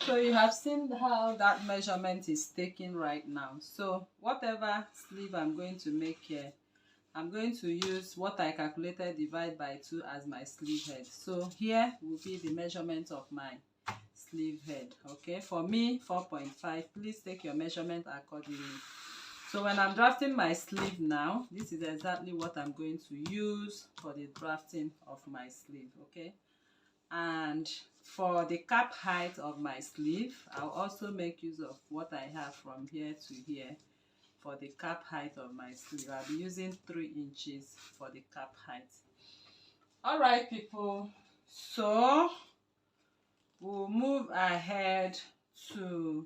So you have seen how that measurement is taken right now. So whatever sleeve I'm going to make here, I'm going to use what I calculated divide by 2 as my sleeve head. So here will be the measurement of my sleeve head. Okay, for me 4.5. Please take your measurement accordingly. So when I'm drafting my sleeve now, this is exactly what I'm going to use for the drafting of my sleeve. Okay, and for the cap height of my sleeve, I'll also make use of what I have from here to here. For the cap height of my sleeve, I'll be using 3 inches for the cap height. All right, people, so we'll move ahead to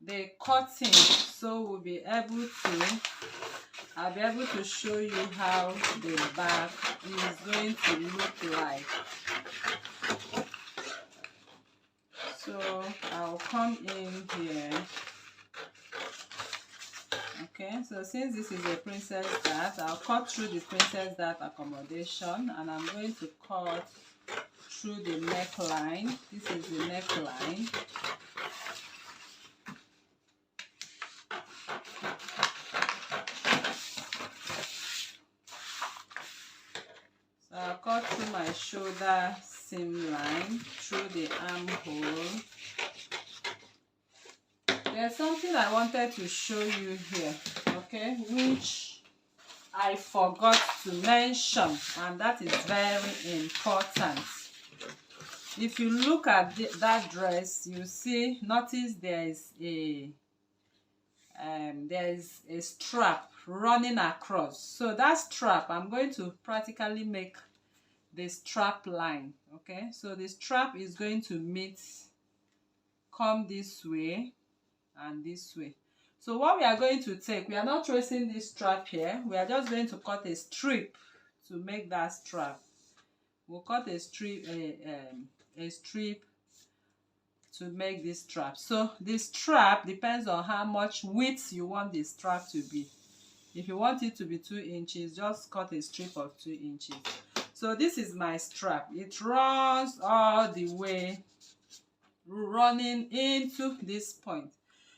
the cutting. So we'll be able to, I'll be able to show you how the back is going to look like. So I'll come in here. Okay, so since this is a princess dart, I'll cut through the princess dart accommodation, and I'm going to cut through the neckline. This is the neckline. So I'll cut through my shoulder seam line, through the armhole. There's something I wanted to show you here, okay, which I forgot to mention, and that is very important. If you look at that dress, you see, notice there is a strap running across. So that strap, I'm going to practically make the strap line. Okay, so the strap is going to come this way and this way. So what we are going to take, we are not tracing this strap here, we are just going to cut a strip to make that strap. We'll cut a strip to make this strap. So this strap depends on how much width you want the strap to be. If you want it to be 2 inches, just cut a strip of 2 inches. So this is my strap. It runs all the way, running into this point.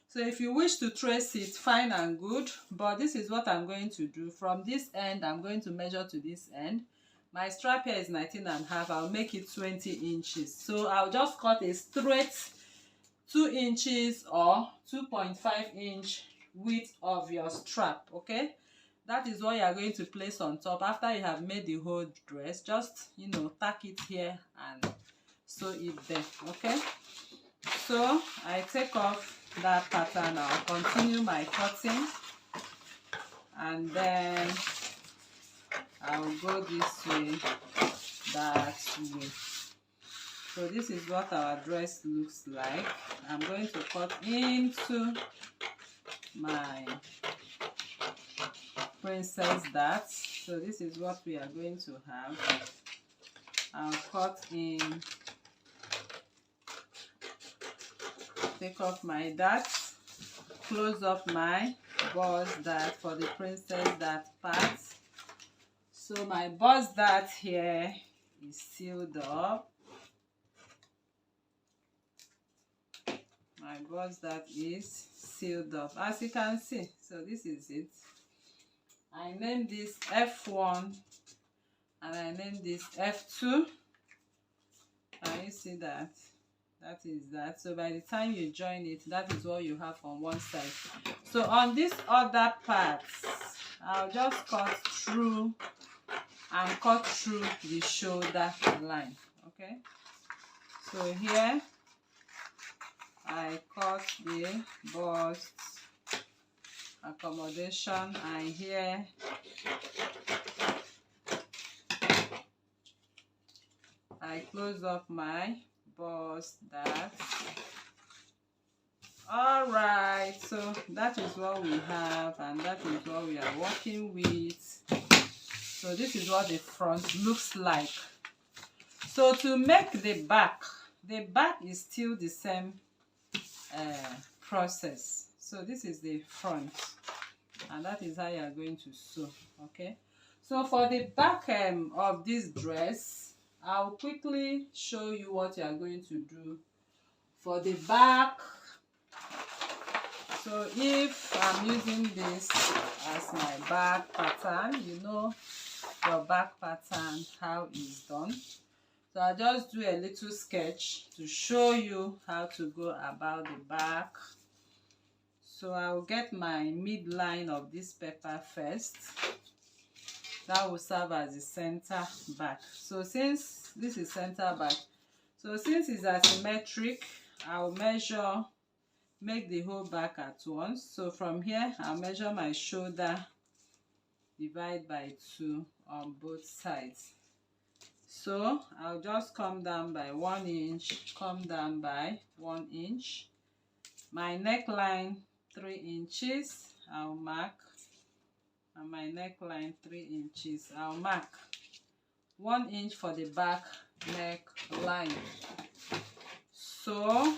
So if you wish to trace it, fine and good, but this is what I'm going to do. From this end, I'm going to measure to this end. My strap here is 19.5. I'll make it 20 inches. So I'll just cut a straight 2 inches or 2.5 inch width of your strap. Okay, that is what you are going to place on top after you have made the whole dress. Just, you know, tack it here and sew it there. Okay, so I take off that pattern. I'll continue my cutting, and then I'll go this way, that way. So this is what our dress looks like. I'm going to cut into my princess dart. So this is what we are going to have. I'll cut in, take off my dart, close up my bust dart for the princess dart part. So my bust dart here is sealed up. My bust dart is sealed up, as you can see. So this is it. I named this F1 and I named this F2. Can you see that? That is that. So by the time you join it, that is what you have on one side. So on this other part, I'll just cut through and cut through the shoulder line. Okay, so here I cut the bust accommodation, and here I close up my bust dart. All right, so that is what we have, and that is what we are working with. So this is what the front looks like. So to make the back is still the same process. So this is the front, and that is how you are going to sew. Okay, so for the back of this dress, I'll quickly show you what you are going to do for the back. So if I'm using this as my back pattern, you know your back pattern, how it's done. So I'll just do a little sketch to show you how to go about the back. So I'll get my midline of this paper first. That will serve as the center back. So since this is center back, so since it's asymmetric, I'll measure, make the whole back at once. So from here, I'll measure my shoulder, divide by 2 on both sides. So I'll just come down by 1 inch, come down by 1 inch. My neckline 3 inches, I'll mark, and my neckline 3 inches, I'll mark. 1 inch for the back neckline. So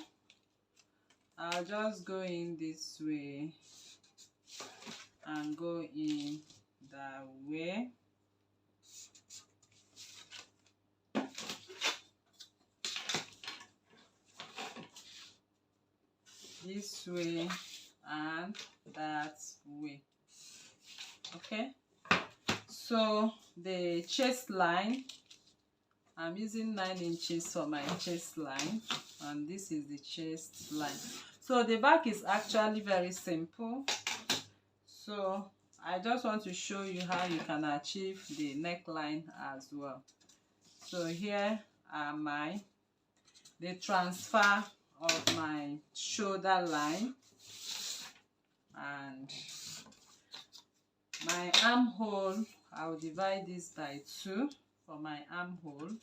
I'll just go in this way and go in that way. This way and that way. Okay, so the chest line, I'm using 9 inches for my chest line, and this is the chest line. So the back is actually very simple. So I just want to show you how you can achieve the neckline as well. So here are the transfer of my shoulder line, and my armhole, I'll divide this by 2 for my armhole.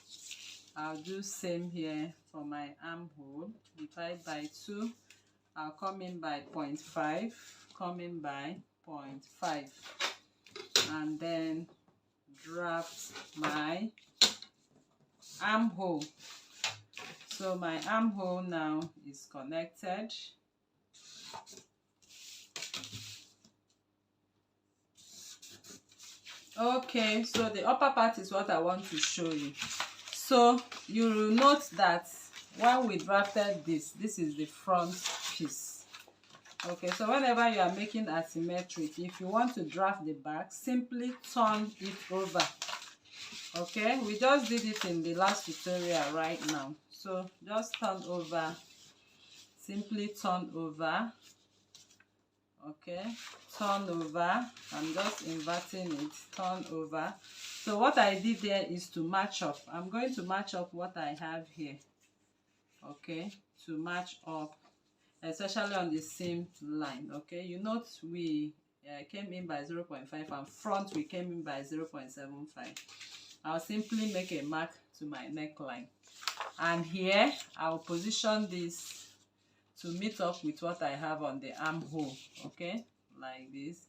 I'll do same here for my armhole, divide by 2. I'll come in by 0.5, come in by 0.5, and then draft my armhole. So my armhole now is connected. Okay, so the upper part is what I want to show you. So you will note that when we drafted this is the front piece. Okay, so whenever you are making asymmetric, if you want to draft the back, simply turn it over. Okay, we just did it in the last tutorial right now. So just turn over, simply turn over. Okay, turn over. I'm just inverting it, turn over. So what I did there is to match up. I'm going to match up what I have here. Okay, to match up, especially on the seam line. Okay, you note we came in by 0.5 and front we came in by 0.75. I'll simply make a mark to my neckline, and here I'll position this to meet up with what I have on the armhole. Okay, like this.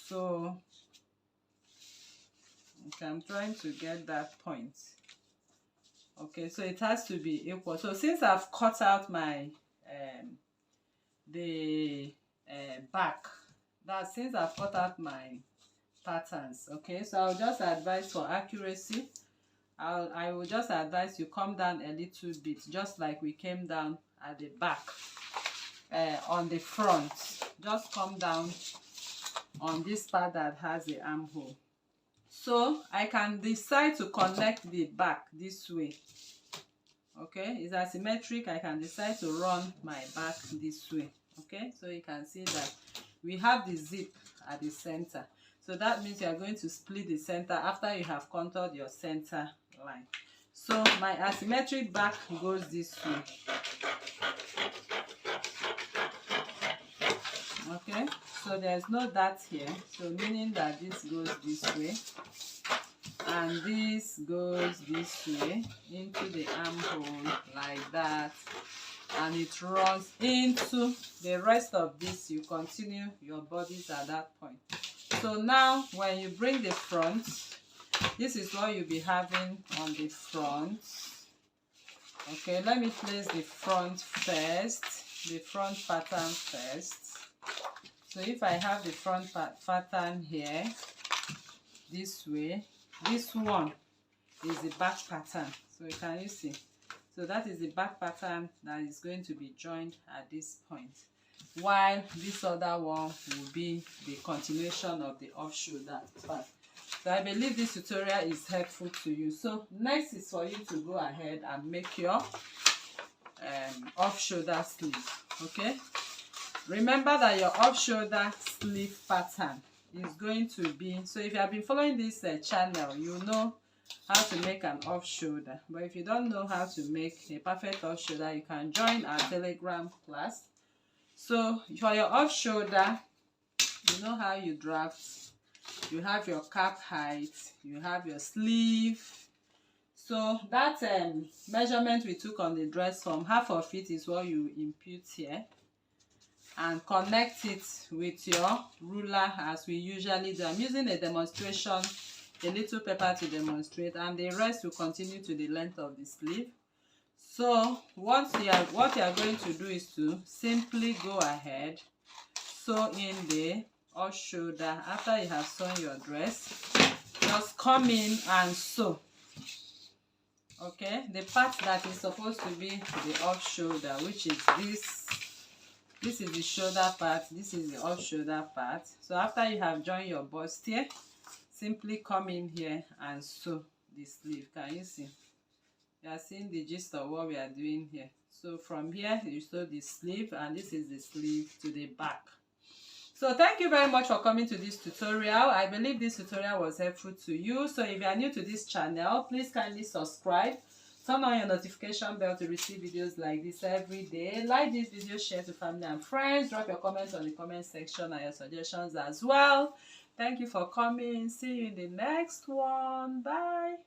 So okay, I'm trying to get that point. Okay, so it has to be equal. So since I've cut out my back, that since I've cut out my patterns, okay, so I'll just advise for accuracy, I will just advise you come down a little bit, just like we came down at the back. On the front, just come down on this part that has the armhole. So I can decide to connect the back this way. Okay, it's asymmetric. I can decide to run my back this way. Okay, so you can see that we have the zip at the center. So that means you are going to split the center after you have contoured your center line. So my asymmetric back goes this way. Okay, so there's no dot here, so meaning that this goes this way and this goes this way into the armhole like that, and it runs into the rest of this. You continue your bodies at that point. So now when you bring the front, this is what you'll be having on the front. Okay, let me place the front first, the front pattern first. So if I have the front pattern here, this way, this one is the back pattern. So can you see? So that is the back pattern that is going to be joined at this point, while this other one will be the continuation of the off shoulder part. So I believe this tutorial is helpful to you. So next is for you to go ahead and make your off shoulder sleeve. Okay, remember that your off shoulder sleeve pattern is going to be, so if you have been following this channel, you know how to make an off shoulder. But if you don't know how to make a perfect off shoulder, you can join our Telegram class. So for your off shoulder, you know how you draft. You have your cap height, you have your sleeve. So that measurement we took on the dress form, half of it is what you impute here, and connect it with your ruler as we usually do. I'm using a demonstration, a little paper to demonstrate, and the rest will continue to the length of the sleeve. So what you are going to do is to simply go ahead, sew in the off shoulder. After you have sewn your dress, just come in and sew. Okay, the part that is supposed to be the off shoulder, which is this is the shoulder part, this is the off shoulder part. So after you have joined your bustier, simply come in here and sew the sleeve. Can you see? You are seeing the gist of what we are doing here. So from here you sew the sleeve, and this is the sleeve to the back. So thank you very much for coming to this tutorial. I believe this tutorial was helpful to you. So if you are new to this channel, please kindly subscribe. Turn on your notification bell to receive videos like this every day. Like this video, share to family and friends. Drop your comments on the comment section and your suggestions as well. Thank you for coming. See you in the next one. Bye.